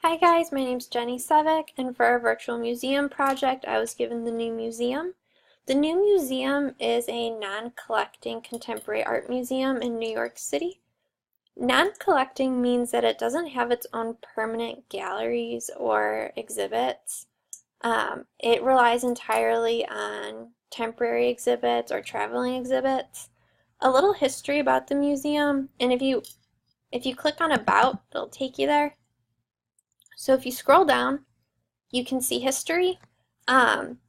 Hi guys, my name's Jenny Sevick, and for our virtual museum project, I was given the New Museum. The New Museum is a non-collecting contemporary art museum in New York City. Non-collecting means that it doesn't have its own permanent galleries or exhibits. It relies entirely on temporary exhibits or traveling exhibits. A little history about the museum, and if you click on About, it'll take you there. So if you scroll down, you can see history. Um,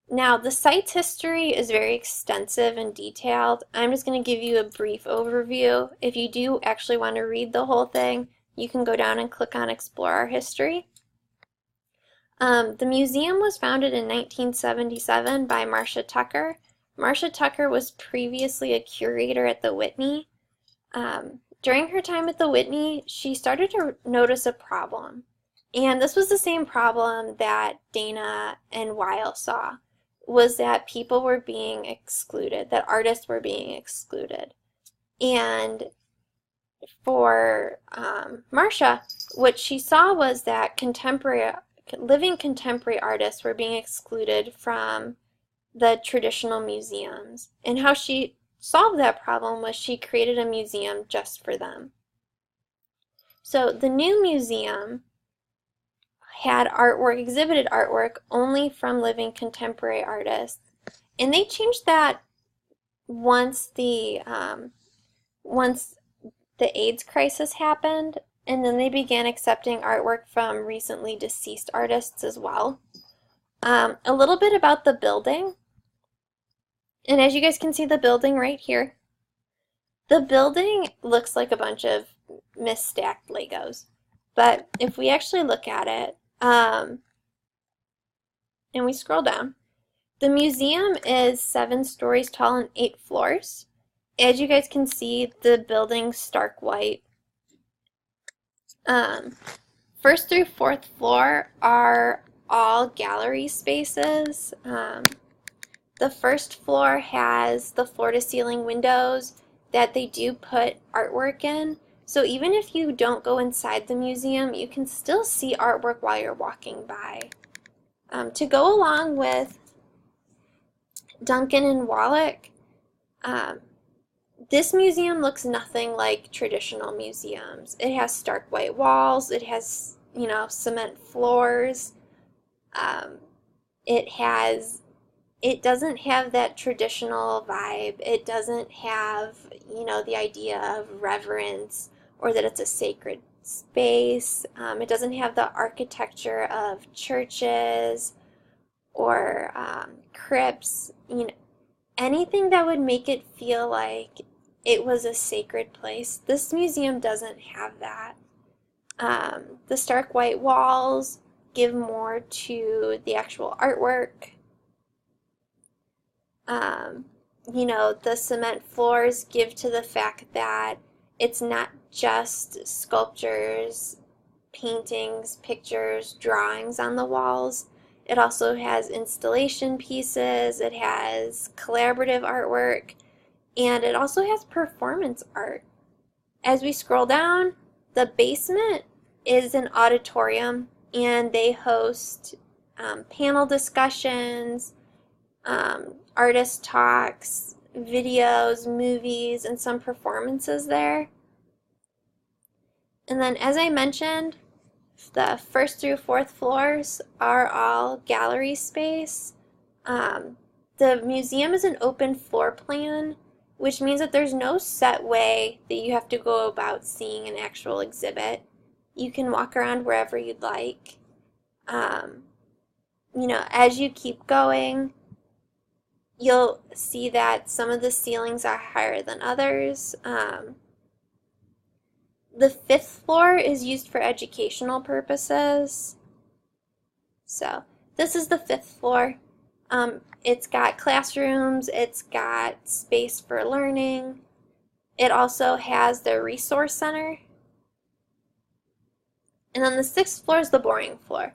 Now, the site's history is very extensive and detailed. I'm just going to give you a brief overview. If you do actually want to read the whole thing, you can go down and click on Explore Our History. The museum was founded in 1977 by Marcia Tucker. Marcia Tucker was previously a curator at the Whitney. During her time at the Whitney, she started to notice a problem. And this was the same problem that Dana and Weil saw, was that people were being excluded, that artists were being excluded. And for Marcia, what she saw was that living contemporary artists were being excluded from the traditional museums. And how she solved that problem was she created a museum just for them. So the new museum had artwork, exhibited artwork only from living contemporary artists. And they changed that once once the AIDS crisis happened, and then they began accepting artwork from recently deceased artists as well. A little bit about the building. And as you guys can see the building right here, the building looks like a bunch of misstacked Legos. But if we actually look at it, and we scroll down, the museum is 7 stories tall and 8 floors. As you guys can see, the building's stark white. First through 4th floor are all gallery spaces. The first floor has the floor-to-ceiling windows that they do put artwork in. So even if you don't go inside the museum, you can still see artwork while you're walking by. To go along with Duncan and Wallach, this museum looks nothing like traditional museums. It has stark white walls, it has, cement floors. It doesn't have that traditional vibe. It doesn't have, the idea of reverence or that it's a sacred space. It doesn't have the architecture of churches or crypts, anything that would make it feel like it was a sacred place. This museum doesn't have that. The stark white walls give more to the actual artwork. The cement floors give to the fact that it's not just sculptures, paintings, pictures, drawings on the walls. It also has installation pieces, it has collaborative artwork, and it also has performance art. As we scroll down, the basement is an auditorium, and they host panel discussions, artist talks, videos, movies, and some performances there. And then, as I mentioned, the 1st through 4th floors are all gallery space. The museum is an open floor plan, which means that there's no set way that you have to go about seeing an actual exhibit. You can walk around wherever you'd like. As you keep going, you'll see that some of the ceilings are higher than others. The 5th floor is used for educational purposes. So this is the 5th floor. It's got classrooms, it's got space for learning. It also has the resource center. And then the 6th floor is the boring floor.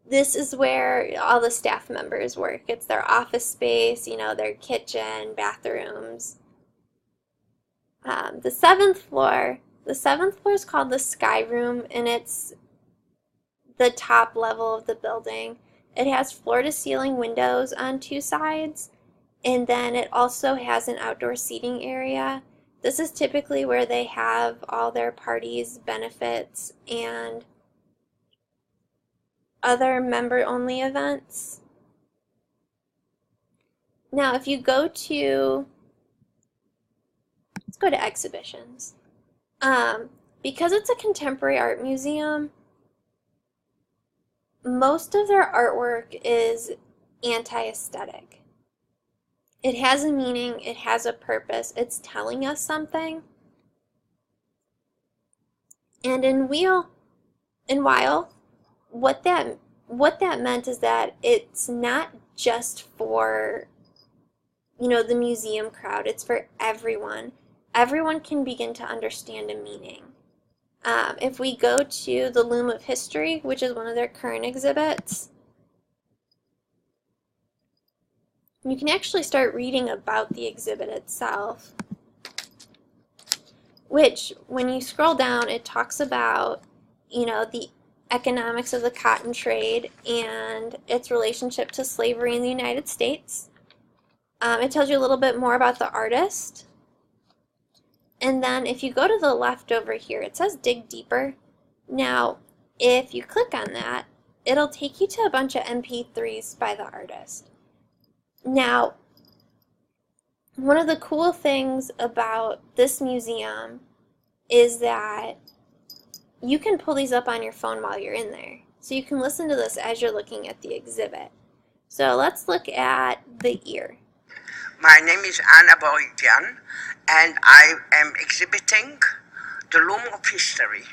This is where all the staff members work. It's their office space, their kitchen, bathrooms. The 7th floor is called the Sky Room, and it's the top level of the building. It has floor-to-ceiling windows on two sides, and then it also has an outdoor seating area. This is typically where they have all their parties, benefits, and other member-only events. Now, if you go to, let's go to exhibitions. Because it's a contemporary art museum, most of their artwork is anti-aesthetic. It has a meaning, it has a purpose, it's telling us something. And in Weil, what that meant is that it's not just for, the museum crowd, it's for everyone. Everyone can begin to understand a meaning. If we go to the Loom of History, which is one of their current exhibits, you can actually start reading about the exhibit itself, which, when you scroll down, it talks about, the economics of the cotton trade and its relationship to slavery in the United States. It tells you a little bit more about the artist. And then if you go to the left over here, it says Dig Deeper. Now, if you click on that, it'll take you to a bunch of MP3s by the artist. Now, one of the cool things about this museum is that you can pull these up on your phone while you're in there. So you can listen to this as you're looking at the exhibit. So let's look at the ear. My name is Anna Boydian, and I am exhibiting the Loom of History.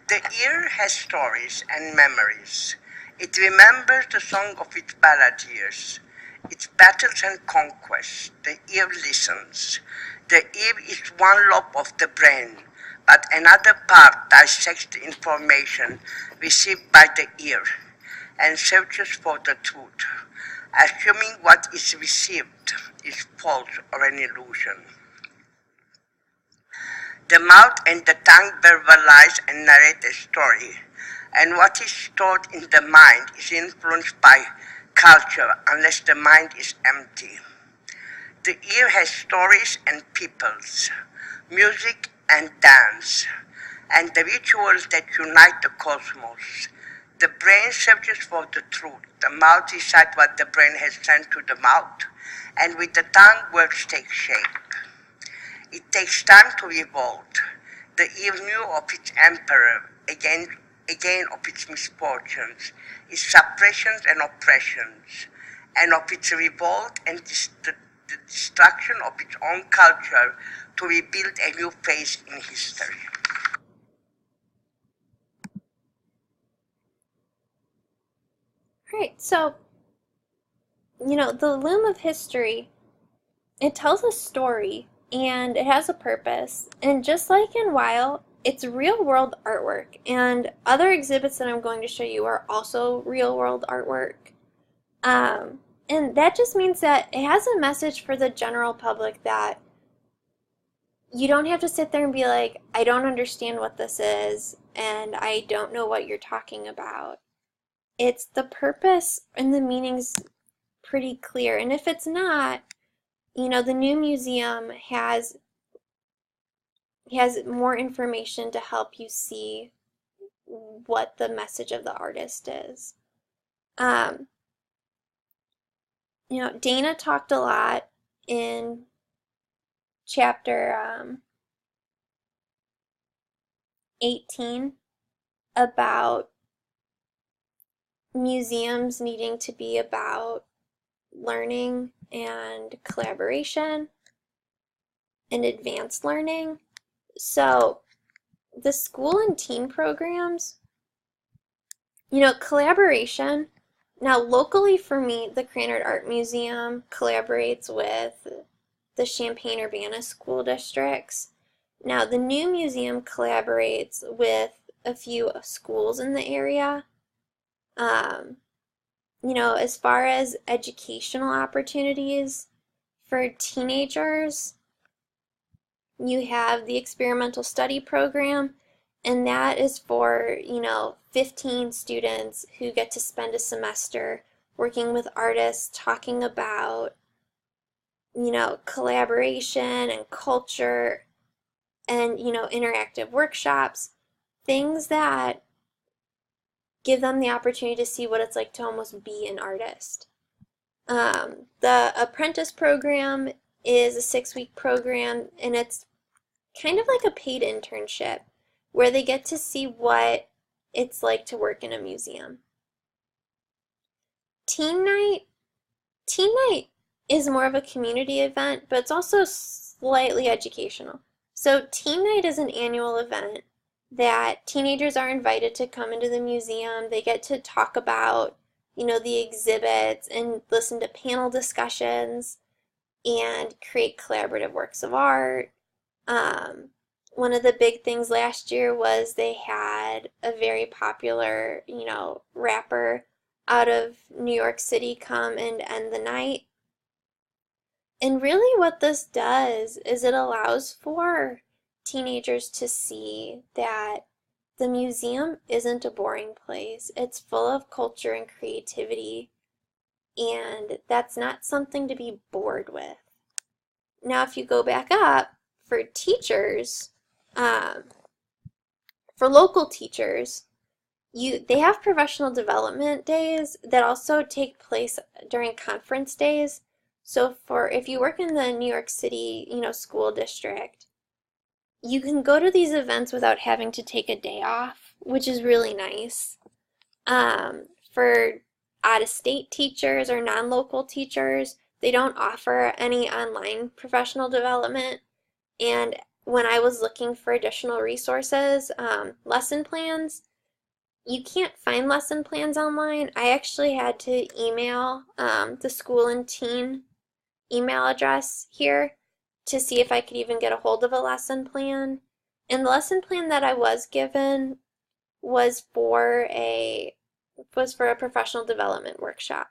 The ear has stories and memories. It remembers the song of its balladeers, its battles and conquests. The ear listens. The ear is one lobe of the brain, but another part dissects the information received by the ear and searches for the truth, assuming what is received is false or an illusion. The mouth and the tongue verbalize and narrate a story, and what is stored in the mind is influenced by culture unless the mind is empty. The ear has stories and peoples, music and dance, and the rituals that unite the cosmos. The brain searches for the truth. The mouth decides what the brain has sent to the mouth, and with the tongue words take shape. It takes time to revolt. The ear knew of its emperor, again of its misfortunes, its suppressions and oppressions, and of its revolt and the destruction of its own culture to rebuild a new phase in history. Alright, so, the Loom of History, it tells a story and it has a purpose. And just like in Weil, it's real-world artwork. And other exhibits that I'm going to show you are also real-world artwork. And that just means that it has a message for the general public that you don't have to sit there and be like, I don't understand what this is, and I don't know what you're talking about. It's the purpose and the meaning's pretty clear. And if it's not, the new museum has more information to help you see what the message of the artist is. Dana talked a lot in chapter 18 about museums needing to be about learning and collaboration and advanced learning. So the school and teen programs, collaboration. Now locally for me, the Krannert Art Museum collaborates with the Champaign-Urbana school districts. Now the new museum collaborates with a few schools in the area. As far as educational opportunities for teenagers, you have the experimental study program, and that is for, 15 students who get to spend a semester working with artists, talking about, collaboration and culture and, interactive workshops, things that give them the opportunity to see what it's like to almost be an artist. The apprentice program is a 6-week program, and it's kind of like a paid internship where they get to see what it's like to work in a museum. Teen Night is more of a community event, but it's also slightly educational. So Teen Night is an annual event that teenagers are invited to come into the museum. They get to talk about, the exhibits and listen to panel discussions and create collaborative works of art. One of the big things last year was they had a very popular, rapper out of New York City come and end the night. And really what this does is it allows for teenagers to see that the museum isn't a boring place. It's full of culture and creativity, and that's not something to be bored with. Now, if you go back up, for teachers, for local teachers, they have professional development days that also take place during conference days. So if you work in the New York City, school district, you can go to these events without having to take a day off, which is really nice. For out-of-state teachers or non-local teachers, they don't offer any online professional development. And when I was looking for additional resources, lesson plans, you can't find lesson plans online. I actually had to email the school and teen email address here to see if I could even get a hold of a lesson plan. And the lesson plan that I was given was for a professional development workshop.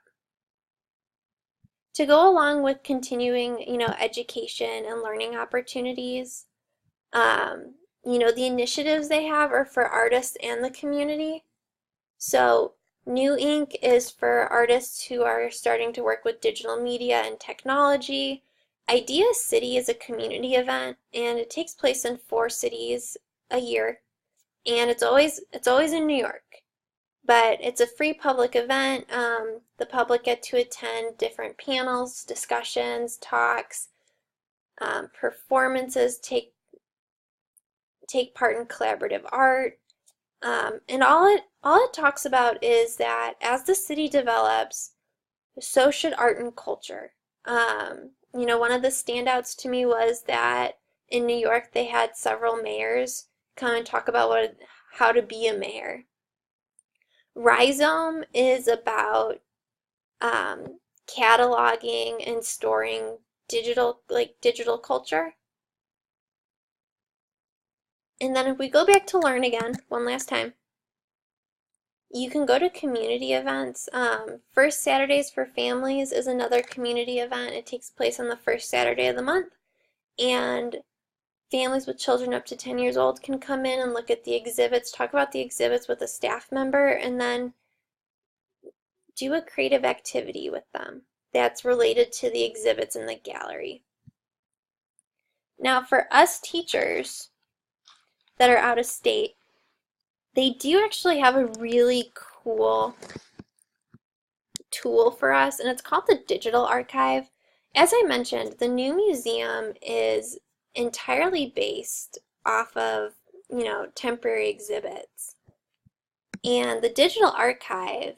To go along with continuing, education and learning opportunities, the initiatives they have are for artists and the community. So New Ink is for artists who are starting to work with digital media and technology. Idea City is a community event, and it takes place in 4 cities a year, and it's always in New York. But it's a free public event. The public get to attend different panels, discussions, talks, performances, take part in collaborative art. And all it talks about is that as the city develops, so should art and culture. One of the standouts to me was that in New York they had several mayors come and talk about how to be a mayor. Rhizome is about cataloging and storing digital culture. And then if we go back to Learn again, one last time, you can go to community events. First Saturdays for Families is another community event. It takes place on the first Saturday of the month. And families with children up to 10 years old can come in and look at the exhibits, talk about the exhibits with a staff member, and then do a creative activity with them that's related to the exhibits in the gallery. Now, for us teachers that are out of state, they do actually have a really cool tool for us, and it's called the Digital Archive. As I mentioned, the new museum is entirely based off of, temporary exhibits. And the Digital Archive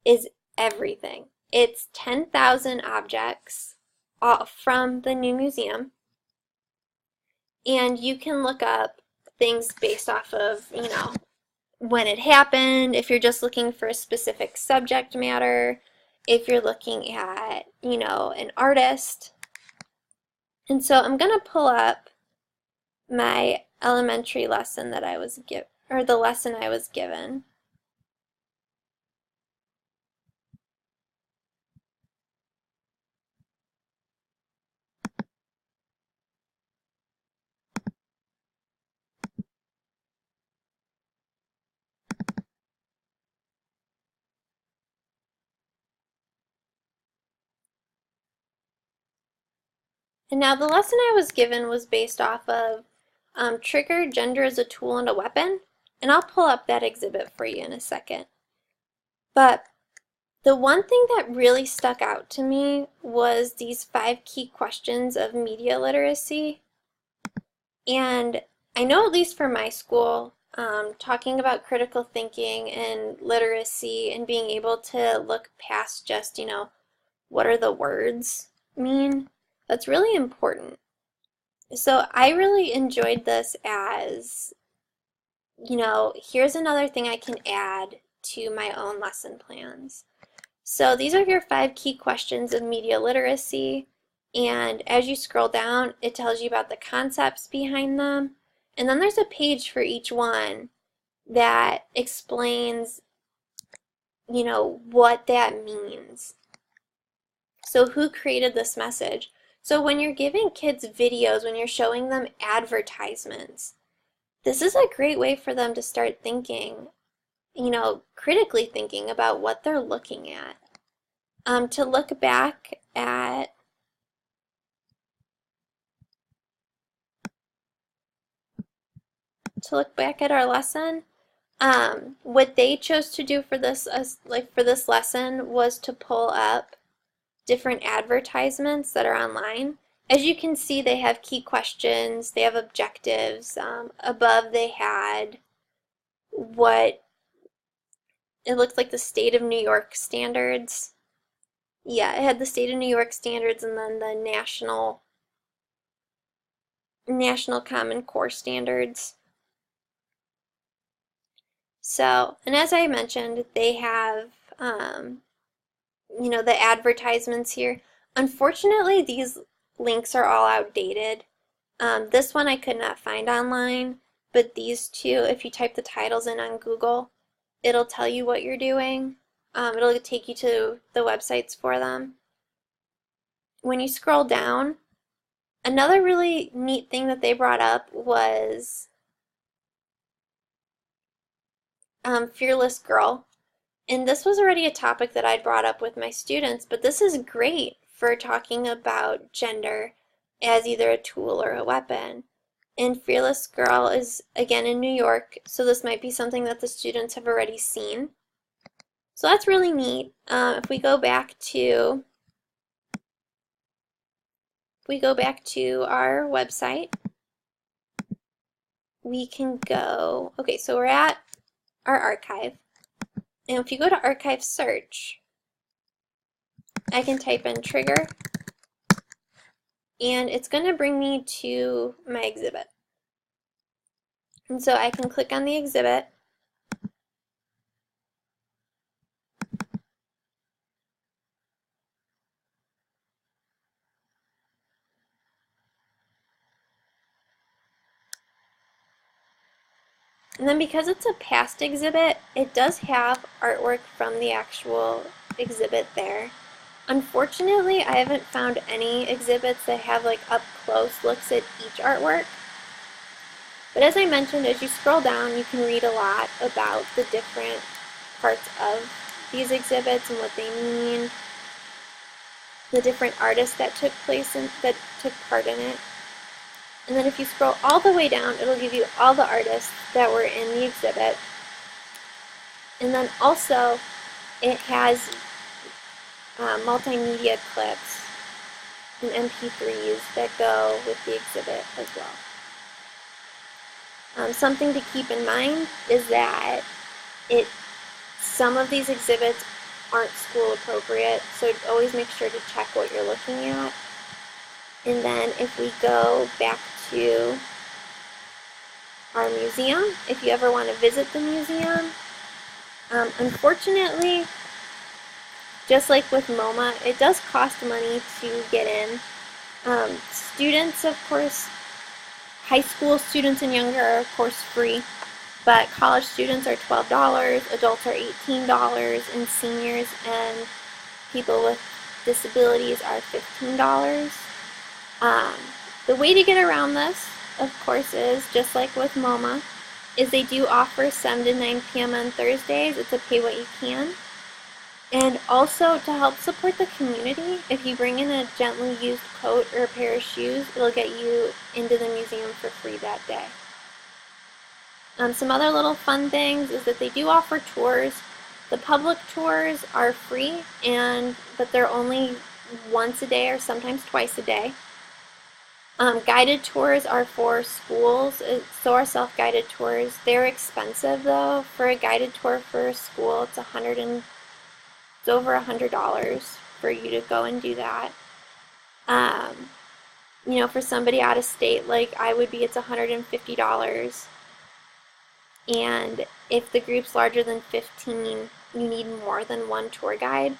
is everything. It's 10,000 objects from the new museum, and you can look up things based off of, when it happened, if you're just looking for a specific subject matter, if you're looking at, an artist. And so I'm going to pull up my elementary lesson that I was given, or the lesson I was given. And now the lesson I was given was based off of Trigger, Gender as a Tool and a Weapon. And I'll pull up that exhibit for you in a second. But the one thing that really stuck out to me was these 5 key questions of media literacy. And I know, at least for my school, talking about critical thinking and literacy and being able to look past just, what are the words mean, that's really important. So I really enjoyed this as, here's another thing I can add to my own lesson plans. So these are your 5 key questions of media literacy, and as you scroll down, it tells you about the concepts behind them, and then there's a page for each one that explains, what that means. So who created this message? So when you're giving kids videos, when you're showing them advertisements, this is a great way for them to start thinking, critically thinking about what they're looking at. To look back at our lesson, what they chose to do for this lesson was to pull up different advertisements that are online. As you can see, they have key questions, they have objectives. Above they had what it looks like the state of New York standards. Yeah, it had the state of New York standards and then the national Common Core standards. So, and as I mentioned, they have, the advertisements here. Unfortunately, these links are all outdated. This one I could not find online, but these two, if you type the titles in on Google, it'll tell you what you're doing. It'll take you to the websites for them. When you scroll down, another really neat thing that they brought up was Fearless Girl. And this was already a topic that I'd brought up with my students, but this is great for talking about gender as either a tool or a weapon. And Fearless Girl is, again, in New York, so this might be something that the students have already seen. So that's really neat. If we go back to our website, we can go, okay, so we're at our archive. And if you go to archive search, I can type in Trigger, and it's going to bring me to my exhibit. And so I can click on the exhibit, and then because it's a past exhibit, it does have artwork from the actual exhibit there. Unfortunately, I haven't found any exhibits that have up close looks at each artwork. But as I mentioned, as you scroll down, you can read a lot about the different parts of these exhibits and what they mean, the different artists that took part in it. And then if you scroll all the way down, it'll give you all the artists that were in the exhibit. And then also, it has multimedia clips and MP3s that go with the exhibit as well. Something to keep in mind is that some of these exhibits aren't school appropriate, so always make sure to check what you're looking at. And then if we go back to our museum, if you ever want to visit the museum, unfortunately, just like with MoMA, it does cost money to get in. Students, of course, high school students and younger are of course free, but college students are $12, adults are $18, and seniors and people with disabilities are $15. The way to get around this, of course, is just like with MoMA, is they do offer 7 to 9 p.m. on Thursdays. It's a pay what you can. And also, to help support the community, if you bring in a gently used coat or a pair of shoes, it'll get you into the museum for free that day. Some other little fun things is that they do offer tours. The public tours are free, but they're only once a day or sometimes twice a day. Guided tours are for schools, so are self-guided tours. They're expensive though. For a guided tour for a school, it's over $100 for you to go and do that. For somebody out of state like I would be, it's $150. And if the group's larger than 15, you need more than one tour guide.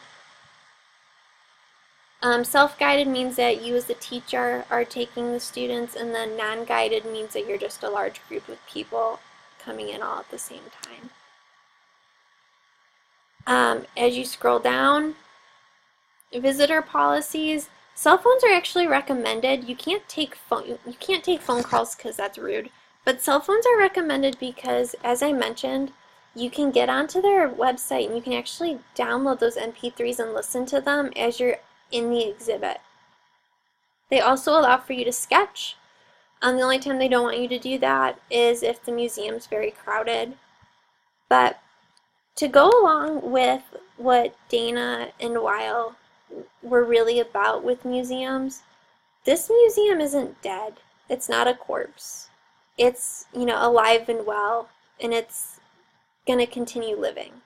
Self-guided means that you as the teacher are taking the students, and then non-guided means that you're just a large group of people coming in all at the same time. As you scroll down, visitor policies. Cell phones are actually recommended. You can't take phone calls because that's rude. But cell phones are recommended because, as I mentioned, you can get onto their website and you can actually download those MP3s and listen to them as you're in the exhibit. They also allow for you to sketch. The only time they don't want you to do that is if the museum's very crowded. But to go along with what Dana and Weil were really about with museums, this museum isn't dead. It's not a corpse. It's, alive and well, and it's going to continue living.